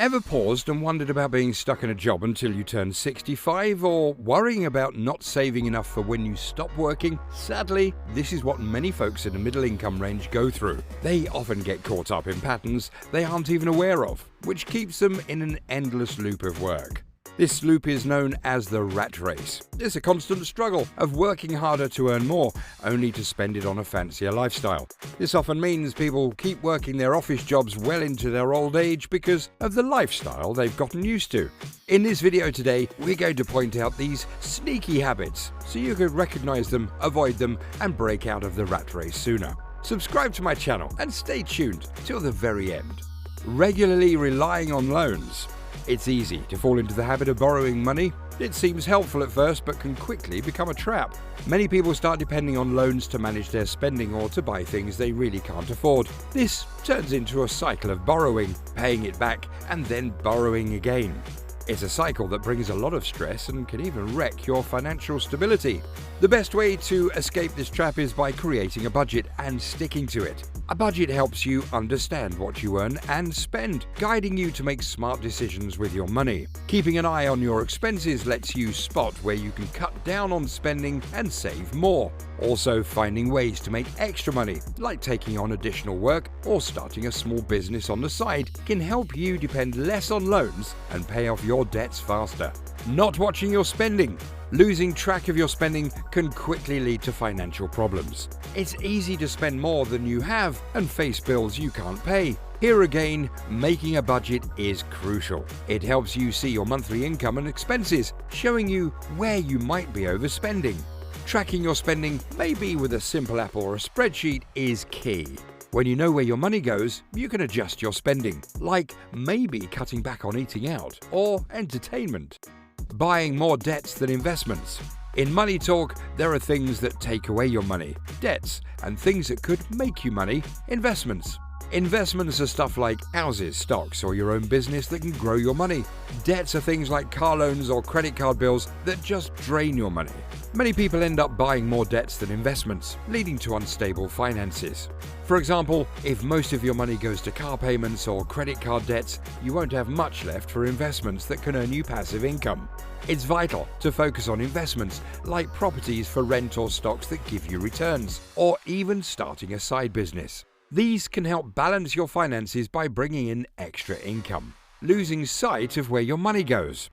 Ever paused and wondered about being stuck in a job until you turn 65, or worrying about not saving enough for when you stop working? Sadly, this is what many folks in the middle income range go through. They often get caught up in patterns they aren't even aware of, which keeps them in an endless loop of work. This loop is known as the rat race. It's a constant struggle of working harder to earn more, only to spend it on a fancier lifestyle. This often means people keep working their office jobs well into their old age because of the lifestyle they've gotten used to. In this video today, we're going to point out these sneaky habits so you can recognize them, avoid them, and break out of the rat race sooner. Subscribe to my channel and stay tuned till the very end. Regularly relying on loans. It's easy to fall into the habit of borrowing money. It seems helpful at first, but can quickly become a trap. Many people start depending on loans to manage their spending or to buy things they really can't afford. This turns into a cycle of borrowing, paying it back, and then borrowing again. It's a cycle that brings a lot of stress and can even wreck your financial stability. The best way to escape this trap is by creating a budget and sticking to it. A budget helps you understand what you earn and spend, guiding you to make smart decisions with your money. Keeping an eye on your expenses lets you spot where you can cut down on spending and save more. Also, finding ways to make extra money, like taking on additional work or starting a small business on the side, can help you depend less on loans and pay off your debts faster. Not watching your spending. Losing track of your spending can quickly lead to financial problems. It's easy to spend more than you have and face bills you can't pay. Here again, making a budget is crucial. It helps you see your monthly income and expenses, showing you where you might be overspending. Tracking your spending, maybe with a simple app or a spreadsheet, is key. When you know where your money goes, you can adjust your spending, like maybe cutting back on eating out or entertainment. Buying more debts than investments. In money talk, there are things that take away your money, debts, and things that could make you money, investments. Investments are stuff like houses, stocks, or your own business that can grow your money. Debts are things like car loans or credit card bills that just drain your money. Many people end up buying more debts than investments, leading to unstable finances. For example, if most of your money goes to car payments or credit card debts, you won't have much left for investments that can earn you passive income. It's vital to focus on investments like properties for rent or stocks that give you returns, or even starting a side business. These can help balance your finances by bringing in extra income. Losing sight of where your money goes.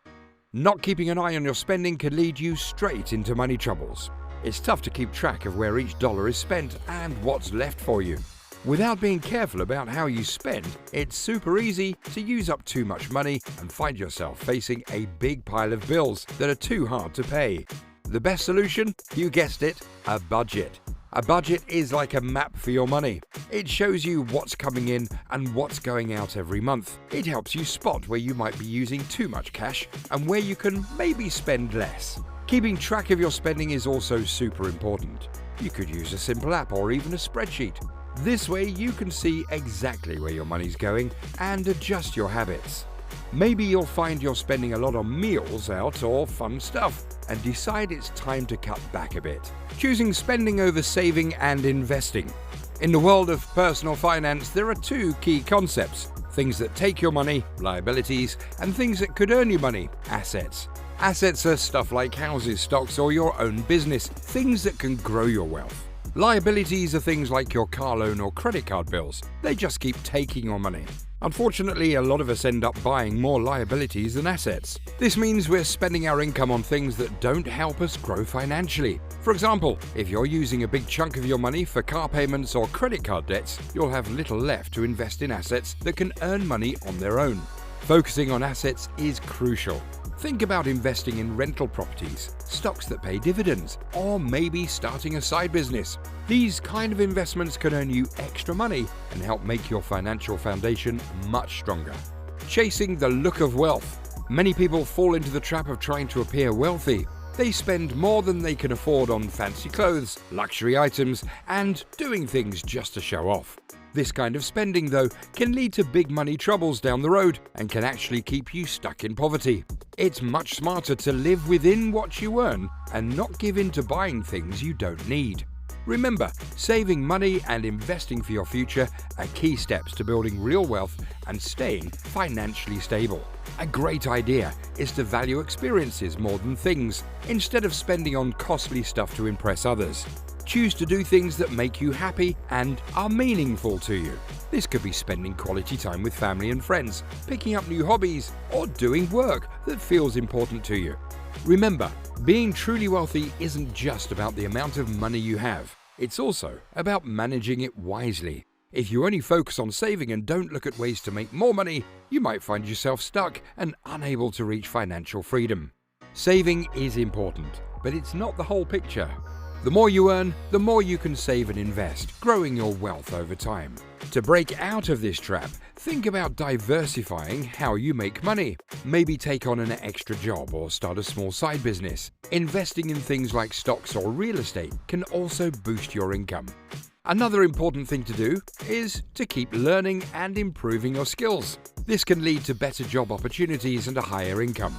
Not keeping an eye on your spending can lead you straight into money troubles. It's tough to keep track of where each dollar is spent and what's left for you. Without being careful about how you spend, it's super easy to use up too much money and find yourself facing a big pile of bills that are too hard to pay. The best solution? You guessed it, a budget. A budget is like a map for your money. It shows you what's coming in and what's going out every month. It helps you spot where you might be using too much cash and where you can maybe spend less. Keeping track of your spending is also super important. You could use a simple app or even a spreadsheet. This way you can see exactly where your money's going and adjust your habits. Maybe you'll find you're spending a lot on meals out or fun stuff and decide it's time to cut back a bit. Choosing spending over saving and investing. In the world of personal finance, there are two key concepts: things that take your money, liabilities, and things that could earn you money, assets. Assets are stuff like houses, stocks, or your own business, things that can grow your wealth. Liabilities are things like your car loan or credit card bills. They just keep taking your money. Unfortunately, a lot of us end up buying more liabilities than assets. This means we're spending our income on things that don't help us grow financially. For example, if you're using a big chunk of your money for car payments or credit card debts, you'll have little left to invest in assets that can earn money on their own. Focusing on assets is crucial. Think about investing in rental properties, stocks that pay dividends, or maybe starting a side business. These kind of investments can earn you extra money and help make your financial foundation much stronger. Chasing the look of wealth. Many people fall into the trap of trying to appear wealthy. They spend more than they can afford on fancy clothes, luxury items, and doing things just to show off. This kind of spending, though, can lead to big money troubles down the road and can actually keep you stuck in poverty. It's much smarter to live within what you earn and not give in to buying things you don't need. Remember, saving money and investing for your future are key steps to building real wealth and staying financially stable. A great idea is to value experiences more than things, instead of spending on costly stuff to impress others. Choose to do things that make you happy and are meaningful to you. This could be spending quality time with family and friends, picking up new hobbies, or doing work that feels important to you. Remember, being truly wealthy isn't just about the amount of money you have. It's also about managing it wisely. If you only focus on saving and don't look at ways to make more money, you might find yourself stuck and unable to reach financial freedom. Saving is important, but it's not the whole picture. The more you earn, the more you can save and invest, growing your wealth over time. To break out of this trap, think about diversifying how you make money. Maybe take on an extra job or start a small side business. Investing in things like stocks or real estate can also boost your income. Another important thing to do is to keep learning and improving your skills. This can lead to better job opportunities and a higher income.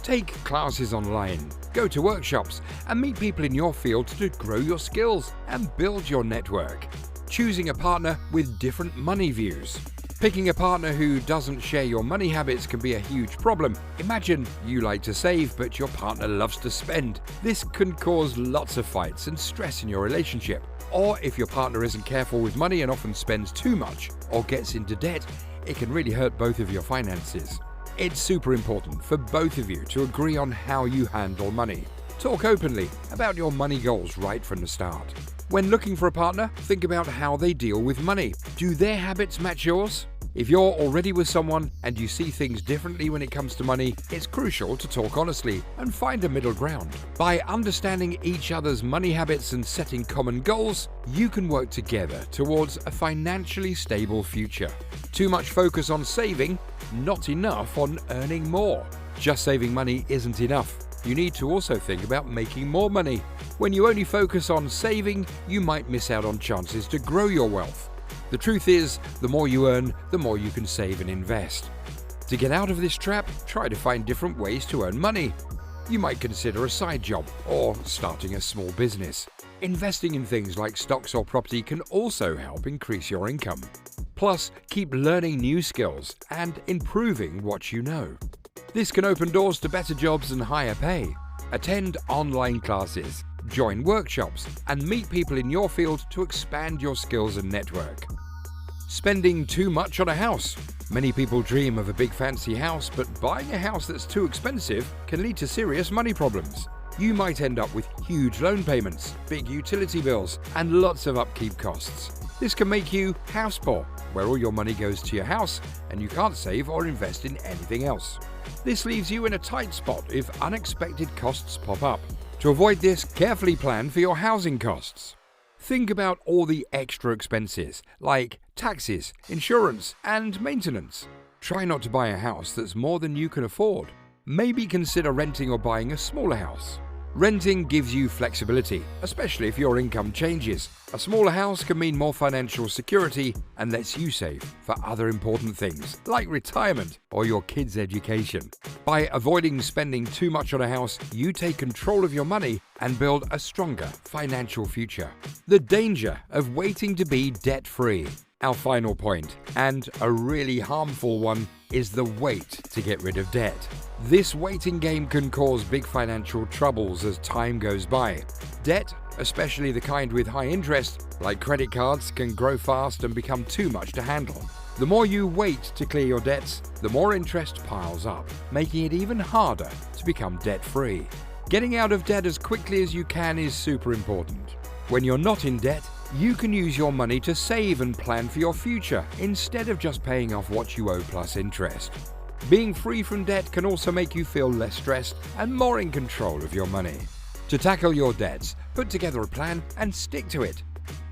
Take classes online, go to workshops, and meet people in your field to grow your skills and build your network. Choosing a partner with different money views. Picking a partner who doesn't share your money habits can be a huge problem. Imagine you like to save, but your partner loves to spend. This can cause lots of fights and stress in your relationship. Or if your partner isn't careful with money and often spends too much or gets into debt, it can really hurt both of your finances. It's super important for both of you to agree on how you handle money. Talk openly about your money goals right from the start. When looking for a partner, think about how they deal with money. Do their habits match yours? If you're already with someone and you see things differently when it comes to money, it's crucial to talk honestly and find a middle ground. By understanding each other's money habits and setting common goals, you can work together towards a financially stable future. Too much focus on saving, not enough on earning more. Just saving money isn't enough. You need to also think about making more money. When you only focus on saving, you might miss out on chances to grow your wealth. The truth is, the more you earn, the more you can save and invest. To get out of this trap, try to find different ways to earn money. You might consider a side job or starting a small business. Investing in things like stocks or property can also help increase your income. Plus, keep learning new skills and improving what you know. This can open doors to better jobs and higher pay. Attend online classes, join workshops, and meet people in your field to expand your skills and network. Spending too much on a house. Many people dream of a big fancy house, but buying a house that's too expensive can lead to serious money problems. You might end up with huge loan payments, big utility bills, and lots of upkeep costs. This can make you house poor, where all your money goes to your house and you can't save or invest in anything else. This leaves you in a tight spot if unexpected costs pop up. To avoid this, carefully plan for your housing costs. Think about all the extra expenses, like taxes, insurance, and maintenance. Try not to buy a house that's more than you can afford. Maybe consider renting or buying a smaller house. Renting gives you flexibility, especially if your income changes. A smaller house can mean more financial security and lets you save for other important things, like retirement or your kids' education. By avoiding spending too much on a house, you take control of your money and build a stronger financial future. The danger of waiting to be debt-free. Our final point, and a really harmful one, is the wait to get rid of debt. This waiting game can cause big financial troubles as time goes by. Debt, especially the kind with high interest, like credit cards, can grow fast and become too much to handle. The more you wait to clear your debts, the more interest piles up, making it even harder to become debt-free. Getting out of debt as quickly as you can is super important. When you're not in debt, you can use your money to save and plan for your future instead of just paying off what you owe plus interest. Being free from debt can also make you feel less stressed and more in control of your money. To tackle your debts, put together a plan and stick to it.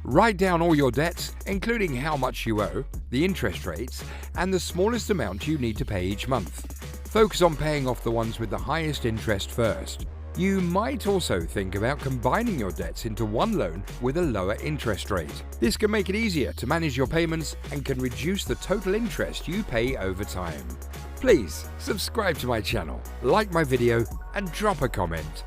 Write down all your debts, including how much you owe, the interest rates, and the smallest amount you need to pay each month. Focus on paying off the ones with the highest interest first. You might also think about combining your debts into one loan with a lower interest rate. This can make it easier to manage your payments and can reduce the total interest you pay over time. Please subscribe to my channel, like my video, and drop a comment.